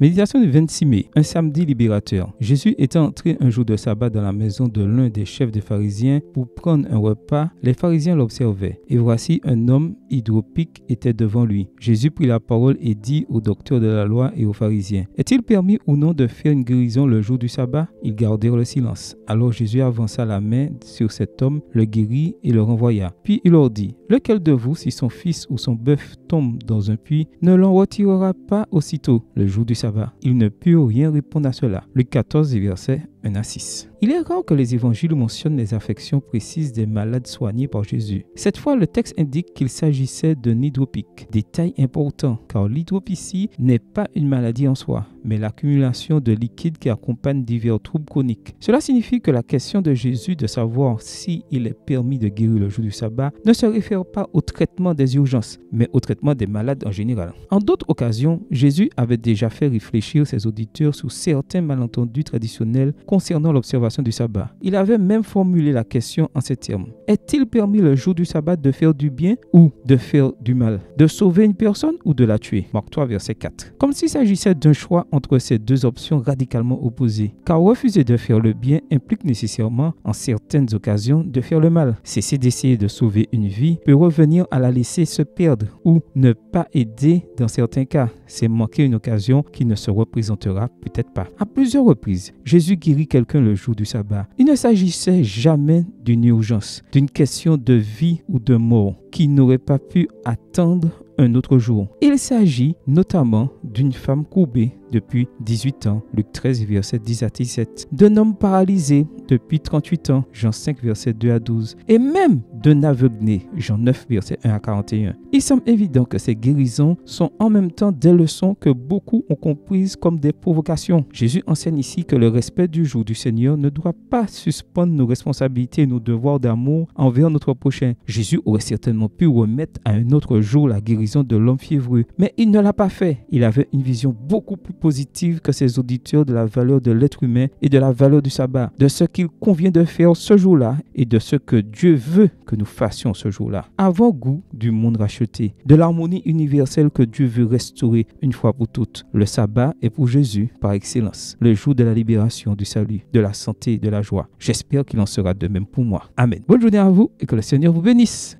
Méditation du 26 mai, un samedi libérateur. Jésus était entré un jour de sabbat dans la maison de l'un des chefs des pharisiens pour prendre un repas. Les pharisiens l'observaient. Et voici un homme hydropique était devant lui. Jésus prit la parole et dit aux docteurs de la loi et aux pharisiens, « Est-il permis ou non de faire une guérison le jour du sabbat ?» Ils gardèrent le silence. Alors Jésus avança la main sur cet homme, le guérit et le renvoya. Puis il leur dit, « Lequel de vous, si son fils ou son bœuf tombe dans un puits, ne l'en retirera pas aussitôt le jour du sabbat ?» Ils ne purent rien répondre à cela. Luc 14, versets 1 à 6. Il est rare que les évangiles mentionnent les affections précises des malades soignés par Jésus. Cette fois, le texte indique qu'il s'agissait d'un hydropique. Détail important, car l'hydropicie n'est pas une maladie en soi, mais l'accumulation de liquide qui accompagne divers troubles chroniques. Cela signifie que la question de Jésus de savoir s'il est permis de guérir le jour du sabbat ne se réfère pas au traitement des urgences, mais au traitement des malades en général. En d'autres occasions, Jésus avait déjà fait réfléchir ses auditeurs sur certains malentendus traditionnels concernant l'observation du sabbat. Il avait même formulé la question en ces termes. Est-il permis le jour du sabbat de faire du bien ou de faire du mal? De sauver une personne ou de la tuer? Marc 3, verset 4. Comme s'il s'agissait d'un choix entre ces deux options radicalement opposées. Car refuser de faire le bien implique nécessairement, en certaines occasions, de faire le mal. Cesser d'essayer de sauver une vie peut revenir à la laisser se perdre ou ne pas aider dans certains cas. C'est manquer une occasion qui ne se représentera peut-être pas. À plusieurs reprises, Jésus guérit quelqu'un le jour du sabbat. Il ne s'agissait jamais d'une urgence, d'une question de vie ou de mort qui n'aurait pas pu attendre un autre jour. Il s'agit notamment d'une femme courbée depuis 18 ans, Luc 13, verset 10 à 17, d'un homme paralysé depuis 38 ans, Jean 5, verset 2 à 12, et même d'un aveugle-né, Jean 9, verset 1 à 41. Il semble évident que ces guérisons sont en même temps des leçons que beaucoup ont comprises comme des provocations. Jésus enseigne ici que le respect du jour du Seigneur ne doit pas suspendre nos responsabilités et nos devoirs d'amour envers notre prochain. Jésus aurait certainement pu remettre à un autre jour la guérison de l'homme fiévreux, mais il ne l'a pas fait. Il avait une vision beaucoup plus positive que ses auditeurs de la valeur de l'être humain et de la valeur du sabbat, de ce qu'il convient de faire ce jour-là et de ce que Dieu veut que nous fassions ce jour-là. Avant-goût du monde racheté, de l'harmonie universelle que Dieu veut restaurer une fois pour toutes. Le sabbat est pour Jésus par excellence, le jour de la libération, du salut, de la santé et de la joie. J'espère qu'il en sera de même pour moi. Amen. Bonne journée à vous et que le Seigneur vous bénisse.